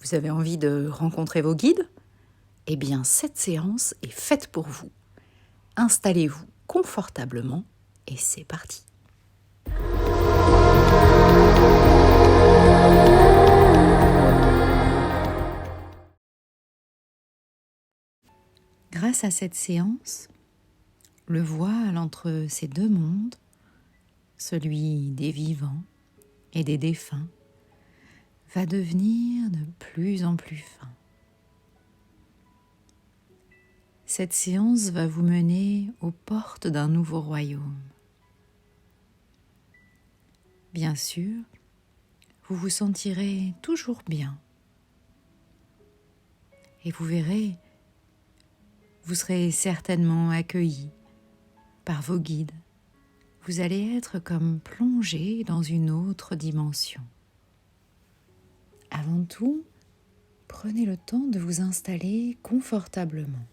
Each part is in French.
Vous avez envie de rencontrer vos guides ? Eh bien, cette séance est faite pour vous. Installez-vous confortablement et c'est parti. Grâce à cette séance, le voile entre ces deux mondes, celui des vivants et des défunts, va devenir de plus en plus fin. Cette séance va vous mener aux portes d'un nouveau royaume. Bien sûr, vous vous sentirez toujours bien. Et vous verrez, vous serez certainement accueillis par vos guides. Vous allez être comme plongé dans une autre dimension. Avant tout, prenez le temps de vous installer confortablement.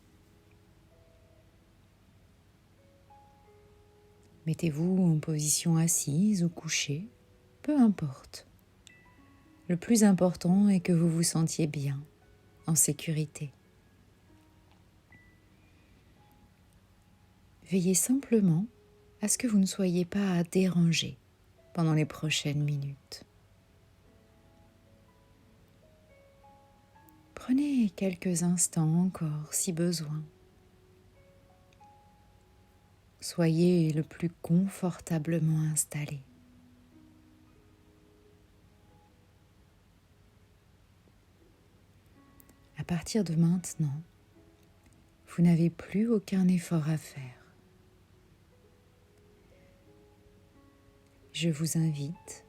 Mettez-vous en position assise ou couchée, peu importe. Le plus important est que vous vous sentiez bien, en sécurité. Veillez simplement à ce que vous ne soyez pas dérangé pendant les prochaines minutes. Prenez quelques instants encore si besoin. Soyez le plus confortablement installé. À partir de maintenant, vous n'avez plus aucun effort à faire. Je vous invite,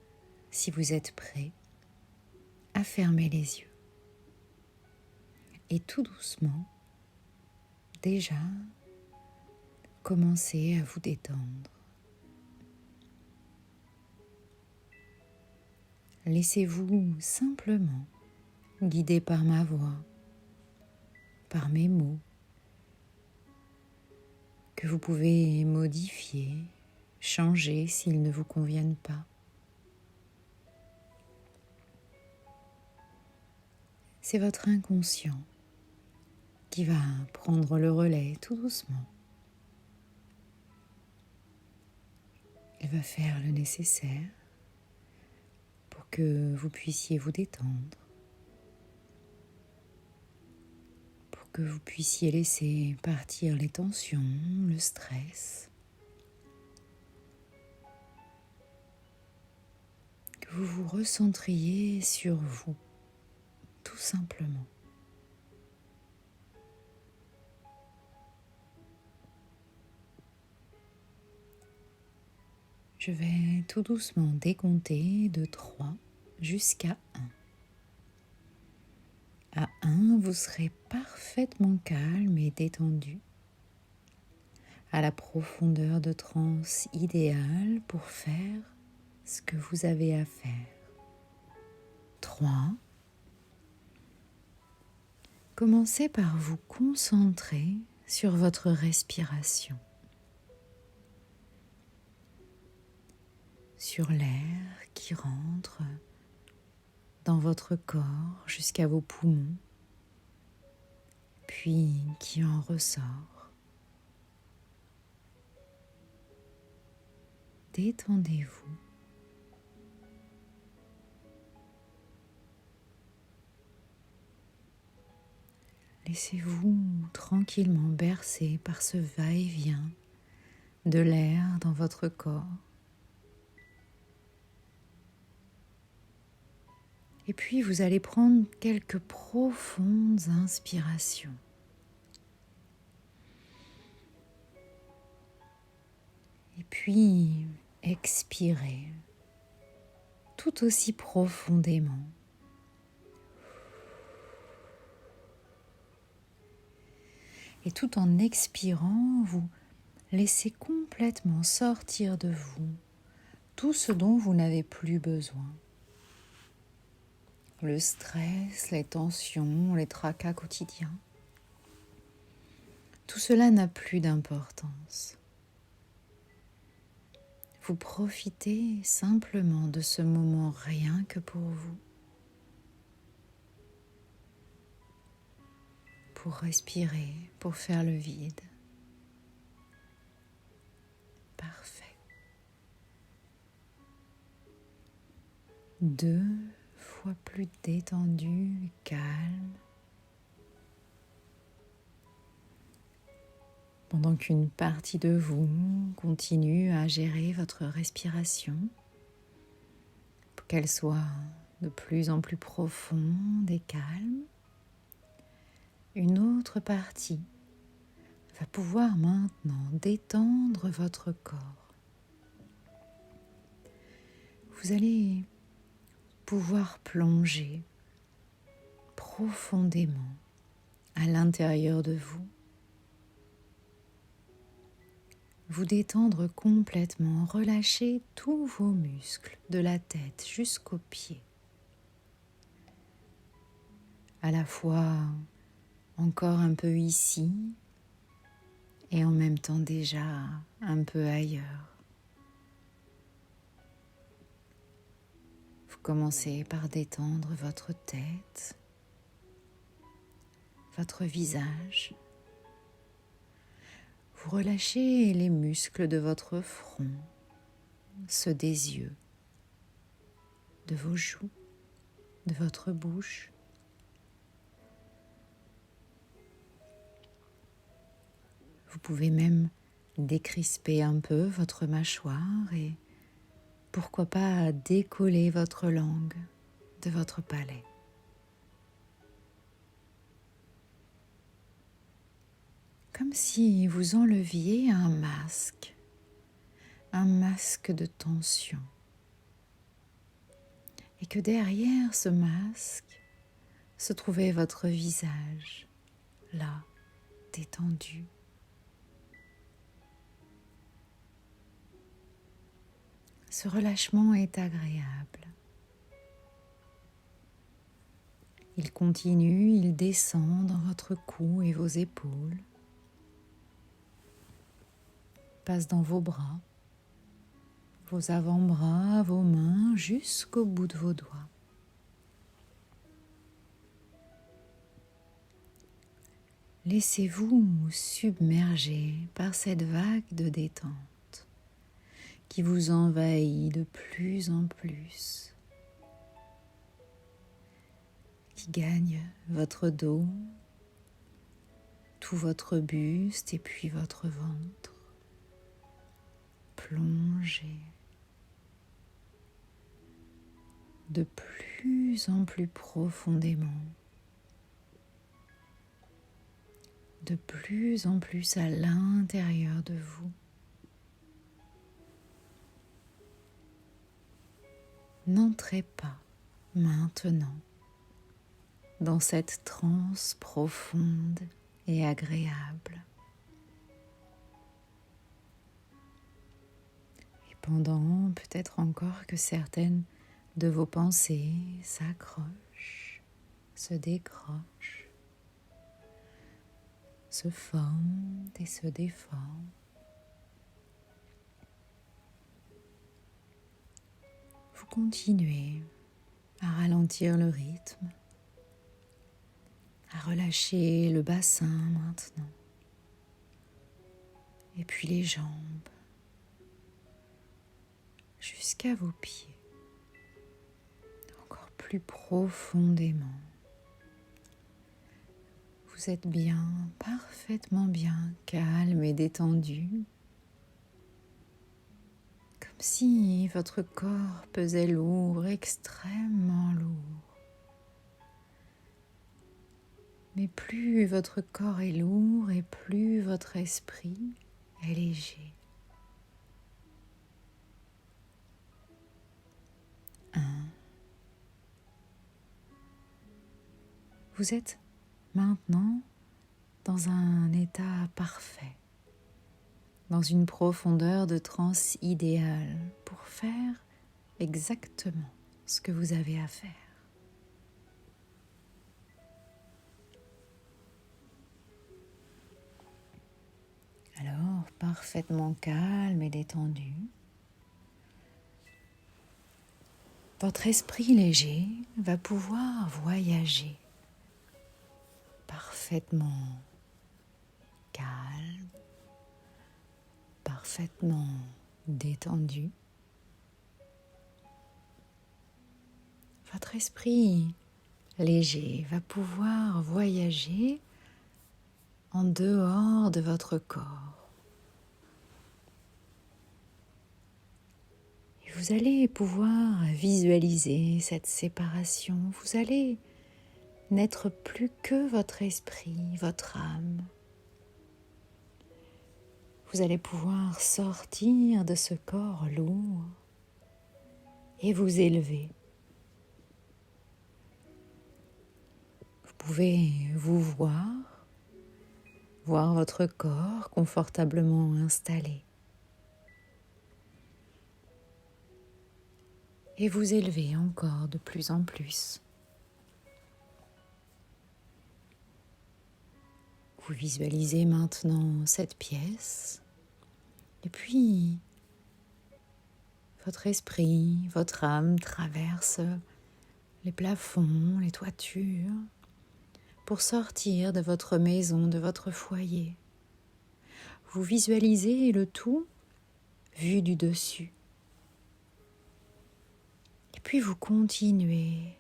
si vous êtes prêt, à fermer les yeux. Et tout doucement, déjà, commencez à vous détendre. Laissez-vous simplement guider par ma voix, par mes mots, que vous pouvez modifier, changer s'ils ne vous conviennent pas. C'est votre inconscient qui va prendre le relais tout doucement. Il va faire le nécessaire pour que vous puissiez vous détendre, pour que vous puissiez laisser partir les tensions, le stress, que vous vous recentriez sur vous, tout simplement. Je vais tout doucement décompter de 3 jusqu'à 1. À 1, vous serez parfaitement calme et détendu, à la profondeur de transe idéale pour faire ce que vous avez à faire. 3. Commencez par vous concentrer sur votre respiration, sur l'air qui rentre dans votre corps jusqu'à vos poumons, puis qui en ressort. Détendez-vous. Laissez-vous tranquillement bercer par ce va-et-vient de l'air dans votre corps. Et puis vous allez prendre quelques profondes inspirations. Et puis expirez tout aussi profondément. Et tout en expirant, vous laissez complètement sortir de vous tout ce dont vous n'avez plus besoin. Le stress, les tensions, les tracas quotidiens. Tout cela n'a plus d'importance. Vous profitez simplement de ce moment rien que pour vous. pour respirer, pour faire le vide. Parfait. 2 fois plus détendu, calme. Pendant qu'une partie de vous continue à gérer votre respiration pour qu'elle soit de plus en plus profonde et calme, une autre partie va pouvoir maintenant détendre votre corps. Vous allez pouvoir plonger profondément à l'intérieur de vous. Vous détendre complètement, relâcher tous vos muscles de la tête jusqu'aux pieds. À la fois encore un peu ici et en même temps déjà un peu ailleurs. Vous commencez par détendre votre tête, votre visage. Vous relâchez les muscles de votre front, ceux des yeux, de vos joues, de votre bouche. Vous pouvez même décrisper un peu votre mâchoire et pourquoi pas décoller votre langue de votre palais. Comme si vous enleviez un masque de tension. Et que derrière ce masque se trouvait votre visage, là, détendu. Ce relâchement est agréable. Il continue, il descend dans votre cou et vos épaules, passe dans vos bras, vos avant-bras, vos mains, jusqu'au bout de vos doigts. Laissez-vous submerger par cette vague de détente qui vous envahit de plus en plus, qui gagne votre dos, tout votre buste et puis votre ventre. Plongez de plus en plus profondément, de plus en plus à l'intérieur de vous. N'entrez pas maintenant dans cette transe profonde et agréable. Et pendant peut-être encore que certaines de vos pensées s'accrochent, se décrochent, se forment et se déforment, vous continuez à ralentir le rythme, à relâcher le bassin maintenant, et puis les jambes, jusqu'à vos pieds, encore plus profondément. Vous êtes bien, parfaitement bien, calme et détendu, comme si votre corps pesait lourd, extrêmement lourd. Mais plus votre corps est lourd et plus votre esprit est léger. 1. Vous êtes maintenant dans un état parfait, dans une profondeur de transe idéale pour faire exactement ce que vous avez à faire. Alors, parfaitement calme et détendu, votre esprit léger va pouvoir voyager parfaitement calme, parfaitement détendu. Votre esprit léger va pouvoir voyager en dehors de votre corps. Et vous allez pouvoir visualiser cette séparation. Vous allez n'être plus que votre esprit, votre âme. Vous allez pouvoir sortir de ce corps lourd et vous élever. Vous pouvez vous voir votre corps confortablement installé et vous élever encore de plus en plus. Vous visualisez maintenant cette pièce et puis votre esprit, votre âme traverse les plafonds, les toitures pour sortir de votre maison, de votre foyer. Vous visualisez le tout vu du dessus. Et puis vous continuez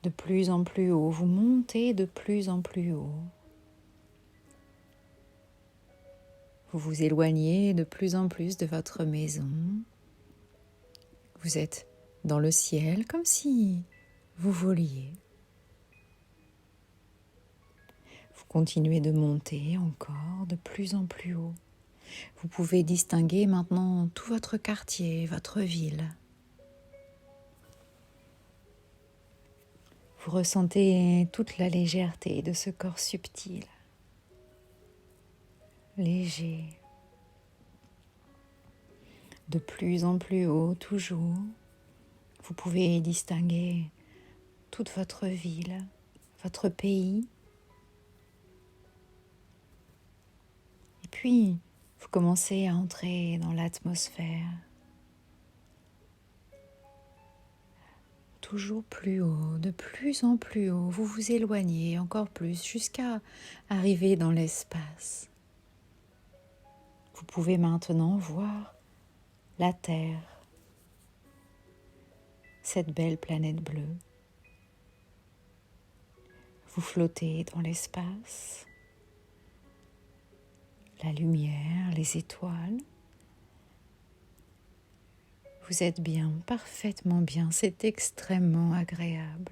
de plus en plus haut, vous montez de plus en plus haut. Vous vous éloignez de plus en plus de votre maison. Vous êtes dans le ciel comme si vous voliez. Vous continuez de monter encore de plus en plus haut. Vous pouvez distinguer maintenant tout votre quartier, votre ville. Vous ressentez toute la légèreté de ce corps subtil, léger, de plus en plus haut toujours. Vous pouvez distinguer toute votre ville, votre pays. Et puis, vous commencez à entrer dans l'atmosphère. Toujours plus haut, de plus en plus haut, vous vous éloignez encore plus jusqu'à arriver dans l'espace. Vous pouvez maintenant voir la Terre, cette belle planète bleue. Vous flottez dans l'espace, la lumière, les étoiles. Vous êtes bien, parfaitement bien, c'est extrêmement agréable,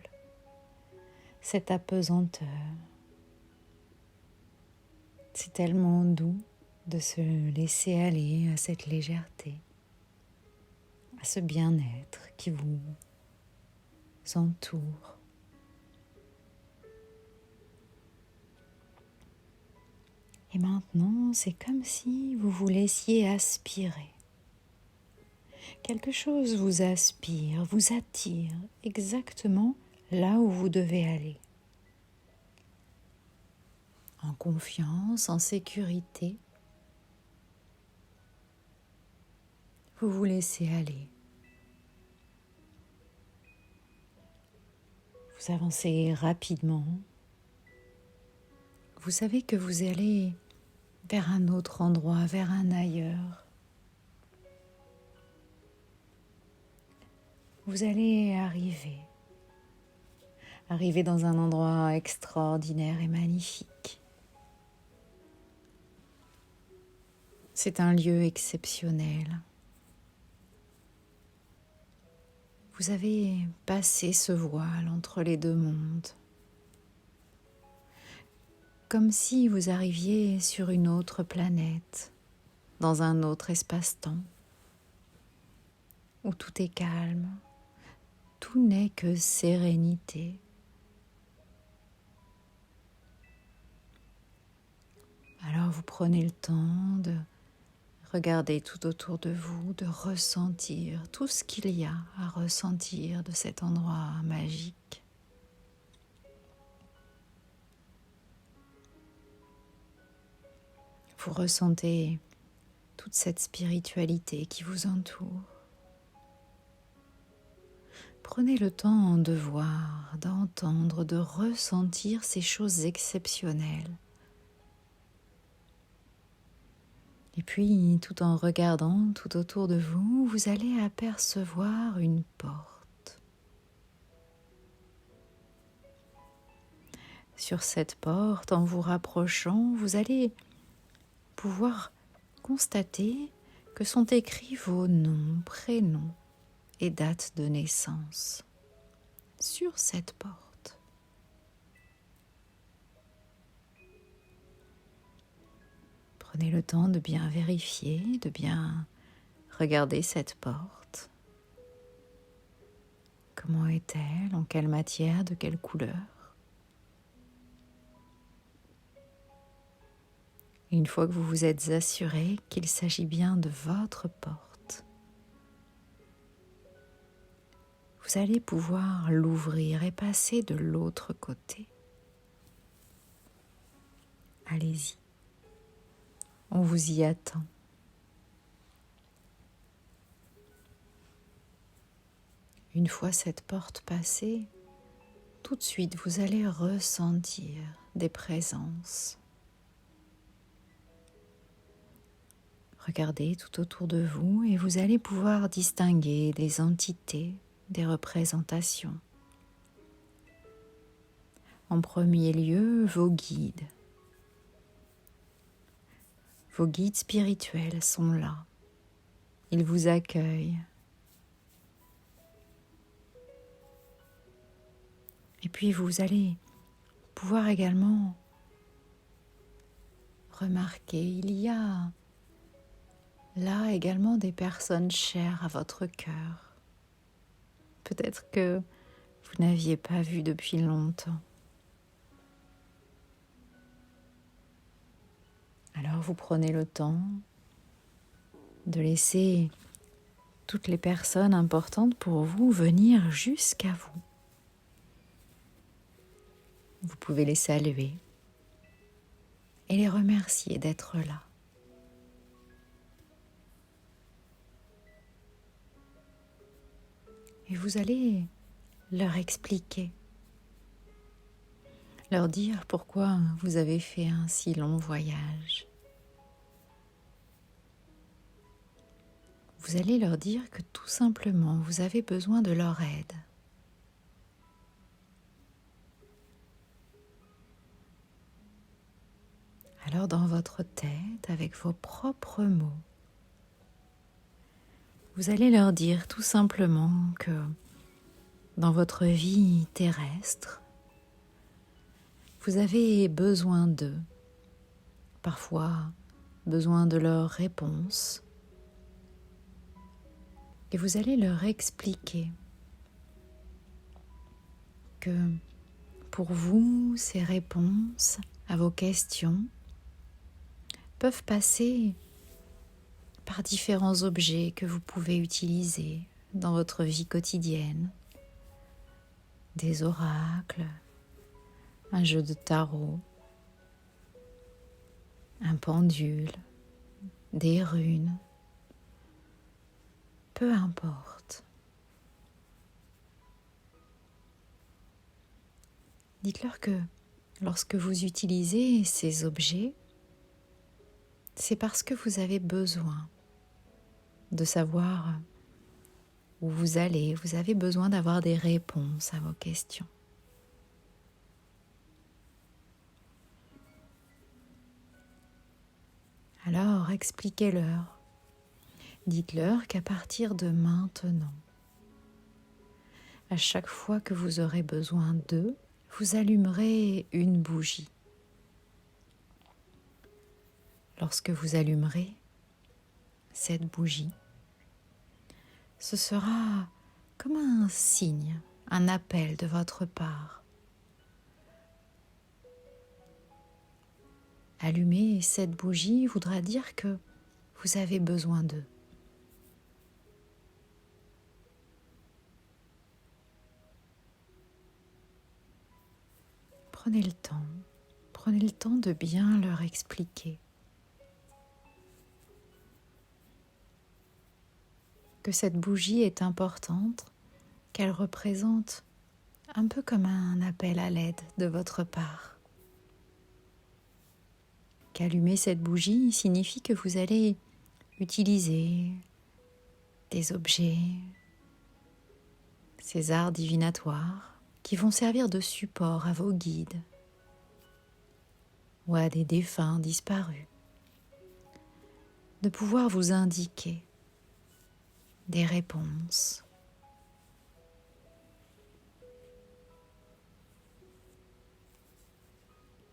cette apesanteur. C'est tellement doux de se laisser aller à cette légèreté, à ce bien-être qui vous entoure. Et maintenant, c'est comme si vous vous laissiez aspirer. Quelque chose vous aspire, vous attire exactement là où vous devez aller. En confiance, en sécurité, vous vous laissez aller. Vous avancez rapidement. Vous savez que vous allez vers un autre endroit, vers un ailleurs. Vous allez arriver dans un endroit extraordinaire et magnifique. C'est un lieu exceptionnel. Vous avez passé ce voile entre les deux mondes, comme si vous arriviez sur une autre planète, dans un autre espace-temps, où tout est calme, tout n'est que sérénité. Alors vous prenez le temps de regarder tout autour de vous, de ressentir tout ce qu'il y a à ressentir de cet endroit magique. Vous ressentez toute cette spiritualité qui vous entoure. Prenez le temps de voir, d'entendre, de ressentir ces choses exceptionnelles. Et puis, tout en regardant tout autour de vous, vous allez apercevoir une porte. Sur cette porte, en vous rapprochant, vous allez pouvoir constater que sont écrits vos noms, prénoms et dates de naissance sur cette porte. Prenez le temps de bien vérifier, de bien regarder cette porte. Comment est-elle? En quelle matière? De quelle couleur? Et une fois que vous vous êtes assuré qu'il s'agit bien de votre porte, vous allez pouvoir l'ouvrir et passer de l'autre côté. Allez-y, on vous y attend. Une fois cette porte passée, tout de suite vous allez ressentir des présences. Regardez tout autour de vous et vous allez pouvoir distinguer des entités, des représentations. En premier lieu, vos guides. Vos guides spirituels sont là. Ils vous accueillent. Et puis vous allez pouvoir également remarquer, il y a là également des personnes chères à votre cœur. Peut-être que vous n'aviez pas vu depuis longtemps. Alors vous prenez le temps de laisser toutes les personnes importantes pour vous venir jusqu'à vous. Vous pouvez les saluer et les remercier d'être là. Et vous allez leur expliquer, leur dire pourquoi vous avez fait un si long voyage. Vous allez leur dire que tout simplement vous avez besoin de leur aide. Alors dans votre tête, avec vos propres mots, vous allez leur dire tout simplement que dans votre vie terrestre, vous avez besoin d'eux, parfois besoin de leurs réponses, et vous allez leur expliquer que pour vous, ces réponses à vos questions peuvent passer par différents objets que vous pouvez utiliser dans votre vie quotidienne. Des oracles, un jeu de tarot, un pendule, des runes, peu importe. Dites-leur que lorsque vous utilisez ces objets, c'est parce que vous avez besoin de savoir où vous allez, vous avez besoin d'avoir des réponses à vos questions. Alors expliquez-leur, dites-leur qu'à partir de maintenant, à chaque fois que vous aurez besoin d'eux, vous allumerez une bougie. Lorsque vous allumerez cette bougie, ce sera comme un signe, un appel de votre part. Allumer cette bougie voudra dire que vous avez besoin d'eux. Prenez le temps de bien leur expliquer que cette bougie est importante qu'elle représente un peu comme un appel à l'aide de votre part. Qu'allumer cette bougie signifie que vous allez utiliser des objets, ces arts divinatoires qui vont servir de support à vos guides ou à des défunts disparus, de pouvoir vous indiquer des réponses.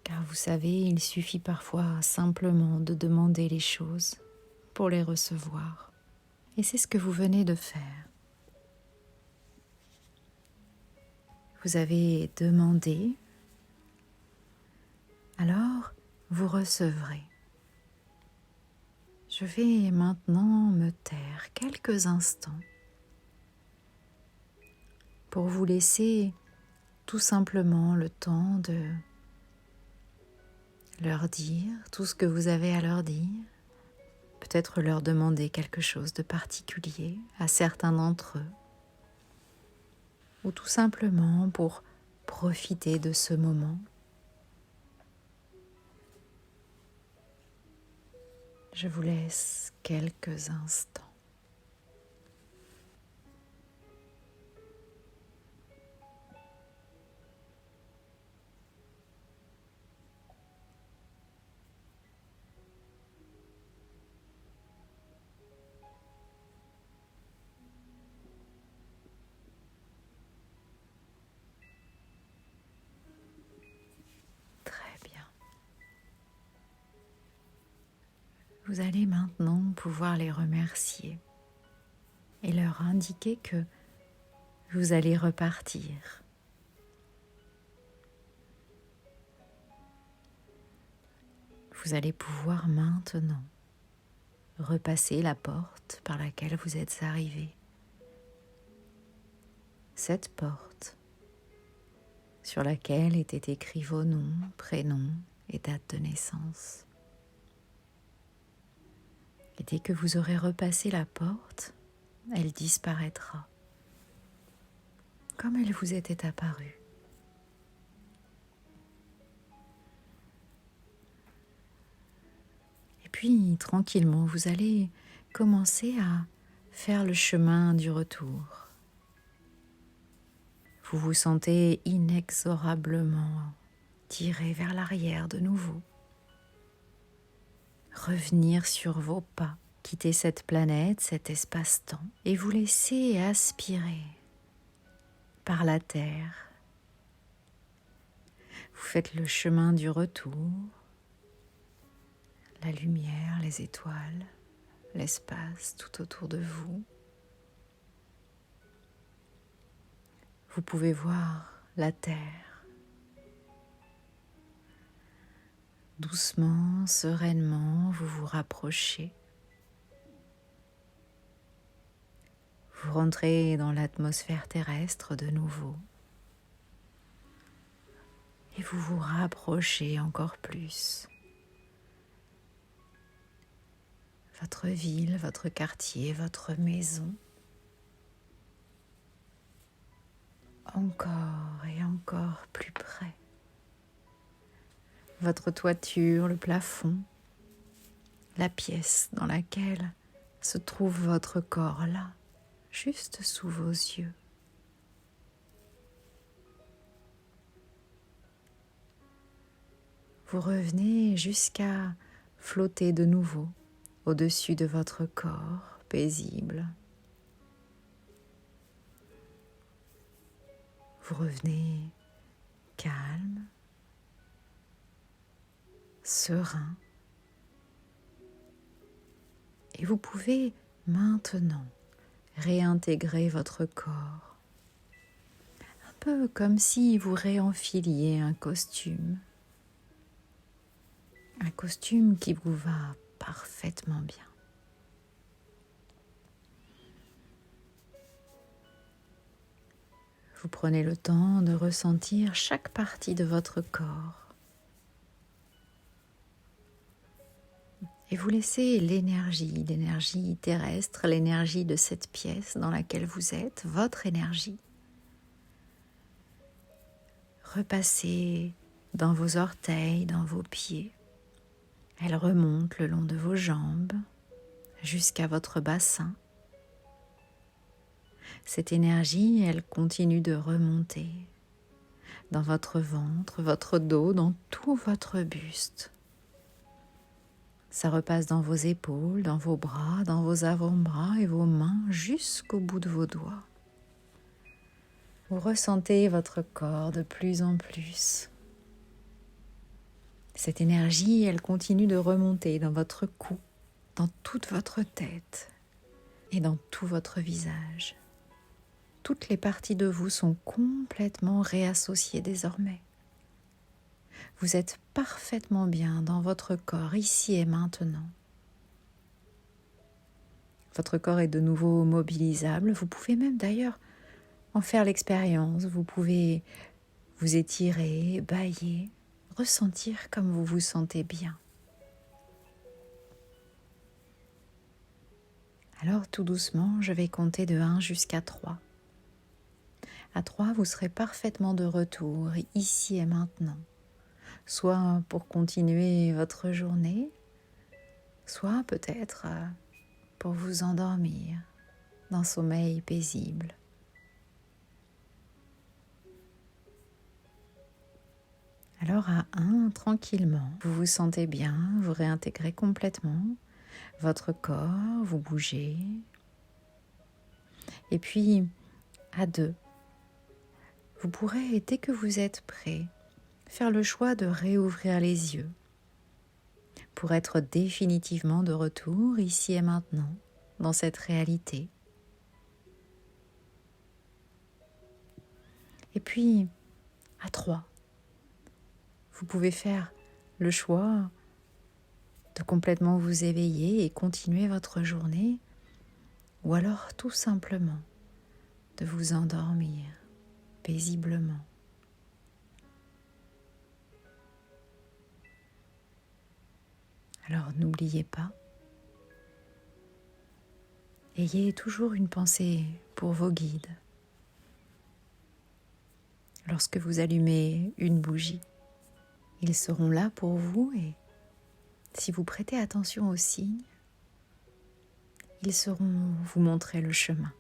Car vous savez, il suffit parfois simplement de demander les choses pour les recevoir. Et c'est ce que vous venez de faire. Vous avez demandé, alors vous recevrez. Je vais maintenant me taire quelques instants pour vous laisser tout simplement le temps de leur dire tout ce que vous avez à leur dire, peut-être leur demander quelque chose de particulier à certains d'entre eux, ou tout simplement pour profiter de ce moment. Je vous laisse quelques instants. Très bien. Vous allez maintenant pouvoir les remercier et leur indiquer que vous allez repartir. Vous allez pouvoir maintenant repasser la porte par laquelle vous êtes arrivé. Cette porte sur laquelle étaient écrits vos noms, prénoms et date de naissance. Et dès que vous aurez repassé la porte, elle disparaîtra, comme elle vous était apparue. Et puis, tranquillement, vous allez commencer à faire le chemin du retour. Vous vous sentez inexorablement tiré vers l'arrière de nouveau. Revenir sur vos pas, quitter cette planète, cet espace-temps, et vous laisser aspirer par la terre. Vous faites le chemin du retour, la lumière, les étoiles, l'espace tout autour de vous. Vous pouvez voir la terre. Doucement, sereinement, vous vous rapprochez. Vous rentrez dans l'atmosphère terrestre de nouveau. Et vous vous rapprochez encore plus. Votre ville, votre quartier, votre maison. Encore et encore plus près. Votre toiture, le plafond, la pièce dans laquelle se trouve votre corps là, juste sous vos yeux. Vous revenez jusqu'à flotter de nouveau au-dessus de votre corps paisible. Vous revenez calme, serein. Et vous pouvez maintenant réintégrer votre corps. Un peu comme si vous réenfiliez un costume. Un costume qui vous va parfaitement bien. Vous prenez le temps de ressentir chaque partie de votre corps. Et vous laissez l'énergie terrestre, l'énergie de cette pièce dans laquelle vous êtes, votre énergie, repasser dans vos orteils, dans vos pieds. Elle remonte le long de vos jambes jusqu'à votre bassin. Cette énergie, elle continue de remonter dans votre ventre, votre dos, dans tout votre buste. Ça repasse dans vos épaules, dans vos bras, dans vos avant-bras et vos mains jusqu'au bout de vos doigts. Vous ressentez votre corps de plus en plus. Cette énergie, elle continue de remonter dans votre cou, dans toute votre tête et dans tout votre visage. Toutes les parties de vous sont complètement réassociées désormais. Vous êtes parfaitement bien dans votre corps, ici et maintenant. Votre corps est de nouveau mobilisable. Vous pouvez même d'ailleurs en faire l'expérience. Vous pouvez vous étirer, bâiller, ressentir comme vous vous sentez bien. Alors tout doucement, je vais compter de 1 jusqu'à 3. À 3, vous serez parfaitement de retour, ici et maintenant. Soit pour continuer votre journée, soit peut-être pour vous endormir d'un sommeil paisible. Alors à 1, tranquillement, vous vous sentez bien, vous réintégrez complètement votre corps, vous bougez. Et puis à 2, vous pourrez, dès que vous êtes prêt, faire le choix de réouvrir les yeux pour être définitivement de retour ici et maintenant dans cette réalité. Et puis à 3, vous pouvez faire le choix de complètement vous éveiller et continuer votre journée, ou alors tout simplement de vous endormir paisiblement. Alors n'oubliez pas, ayez toujours une pensée pour vos guides. Lorsque vous allumez une bougie, ils seront là pour vous et si vous prêtez attention aux signes, ils sauront vous montrer le chemin.